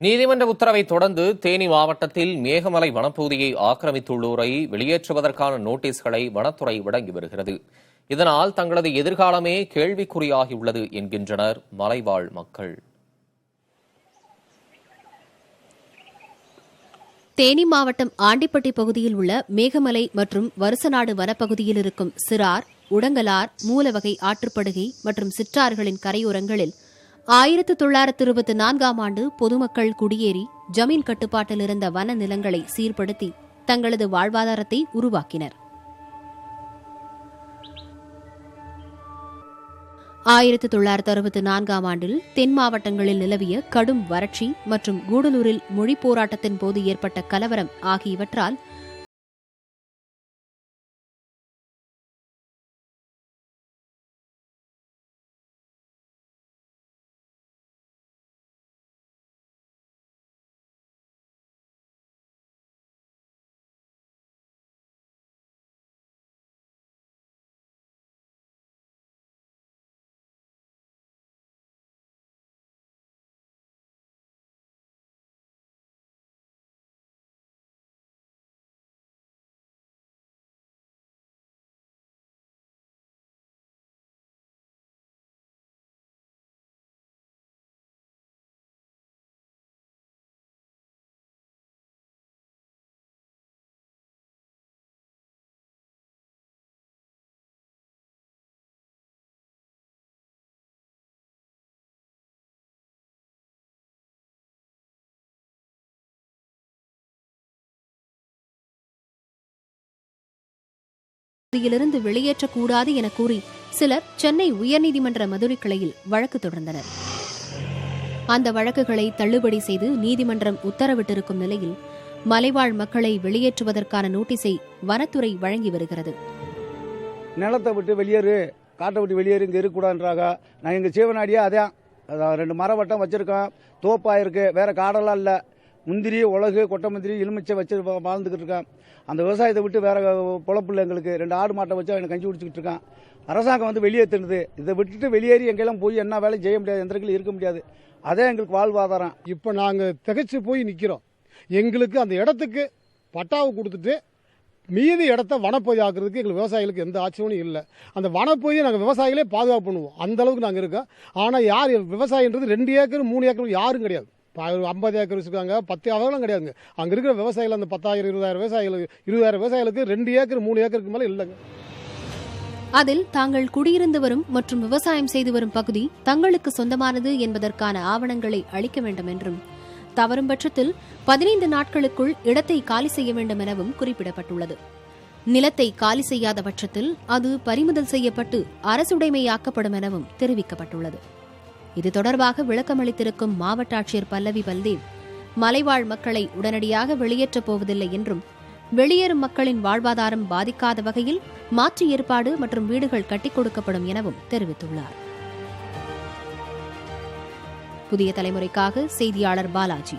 நீதிமன்ற உத்தரவை தொடர்ந்து தேனி மாவட்டத்தில் மேகமலை வனப்பகுதியை ஆக்கிரமித்துள்ளோரை வெளியேற்றுவதற்கான நோட்டீஸ்களை வனத்துறை வழங்கி வருகிறது. இதனால் தங்களது எதிர்காலமே கேள்விக்குறியாகியுள்ளது என்கின்றனர் மலைவாழ் மக்கள். தேனி மாவட்டம் ஆண்டிப்பட்டி பகுதியில் உள்ள மேகமலை மற்றும் வருசநாடு வனப்பகுதியில் இருக்கும் சிறார், உடங்கலார், மூலவகை ஆற்றுப்படுகை மற்றும் சிற்றாறுகளின் கரையோரங்களில் 1924ஆம் ஆண்டு பொதுமக்கள் குடியேறி ஜமீன் கட்டுப்பாட்டில் இருந்த வன நிலங்களை சீர்படுத்தி தங்களது வாழ்வாதாரத்தை உருவாக்கினர். 1964ஆம் ஆண்டில் தென் மாவட்டங்களில் நிலவிய கடும் வறட்சி மற்றும் கூடலூரில் மொழி போராட்டத்தின் போது ஏற்பட்ட கலவரம் ஆகியவற்றால் இருந்து வெளியேற்றக்கூடாது என கூறி சிலர் சென்னை உயர்நீதிமன்ற மதுரை கிளையில் வழக்கு தொடர்ந்தனர். அந்த வழக்குகளை தள்ளுபடி செய்து நீதிமன்றம் உத்தரவிட்டிருக்கும் நிலையில் மலைவாழ் மக்களை வெளியேற்றுவதற்கான நோட்டீஸை வனத்துறை வழங்கி வருகிறது. நிலத்தை விட்டு வெளியேறு, காட்டை விட்டு வெளியேறு, இங்கே இருக்கக்கூடாதுன்றாங்க. நான் எங்கள் ஜீவனாடியே அதான் 2 மர வட்டம் வச்சிருக்கோம், தோப்பாயிருக்கு, வேற காடெல்லாம் இல்லை. முந்திரி, உலகு, கொட்டை முந்திரி, எலுமிச்சை வச்சு வாழ்ந்துக்கிட்டு இருக்கேன். அந்த விவசாயத்தை விட்டு வேற பொழப்பில்லை எங்களுக்கு. 2 ஆடு மாட்டை வச்சு எனக்கு கஞ்சி குடிச்சிக்கிட்டு இருக்கேன். அரசாங்கம் வந்து வெளியேற்றுனது. இதை விட்டுட்டு வெளியேறி எங்கெல்லாம் போய் என்ன வேலையும் செய்ய முடியாது, எந்த இடத்துல இருக்க முடியாது. அதே எங்களுக்கு வாழ்வாதாரம். இப்போ நாங்கள் திகைச்சு போய் நிற்கிறோம். எங்களுக்கு அந்த இடத்துக்கு பட்டாவை கொடுத்துட்டு மீதி இடத்த வனப்பகுதி ஆக்குறதுக்கு எங்களுக்கு விவசாயிகளுக்கு எந்த ஆட்சேபனும் இல்லை. அந்த வனப்பகுதியை நாங்கள் விவசாயிகளே பாதுகாப்பு பண்ணுவோம், அந்த அளவுக்கு நாங்கள் இருக்கோம். ஆனால் யார் விவசாயின்றது 2 ஏக்கர் 3 ஏக்கர் யாரும் கிடையாது. 50 ஏக்கர் வச்சுருக்காங்க, 10 ஏக்கர்லாம் கிடையாதுங்க. அங்கே இருக்கிற விவசாயிகள் அந்த 10,000 20,000 விவசாயிகளுக்கு 2 ஏக்கர் 3 ஏக்கருக்கு மேலே இல்லைங்க. அதில் தாங்கள் குடியிருந்து வரும் மற்றும் விவசாயம் செய்து வரும் பகுதி தங்களுக்கு சொந்தமானது என்பதற்கான ஆவணங்களை அளிக்க வேண்டும் என்றும், தவறும் பட்சத்தில் 15 நாட்களுக்குள் இடத்தை காலி செய்ய வேண்டும் எனவும் குறிப்பிடப்பட்டுள்ளது. நிலத்தை காலி செய்யாத பட்சத்தில் அது பறிமுதல் செய்யப்பட்டு அரசுடைமையாக்கப்படும் எனவும் தெரிவிக்கப்பட்டுள்ளது. இது தொடர்பாக விளக்கமளித்திருக்கும் மாவட்ட ஆட்சியர் பல்லவி பல்தேவ், மலைவாழ் மக்களை உடனடியாக வெளியேற்றப் போவதில்லை என்றும், வெளியேறும் மக்களின் வாழ்வாதாரம் பாதிக்காத வகையில் மாற்று ஏற்பாடு மற்றும் வீடுகள் கட்டிக் கொடுக்கப்படும் எனவும் தெரிவித்துள்ளார். புதிய தலைமுறைக்காக செய்தியாளர் பாலாஜி.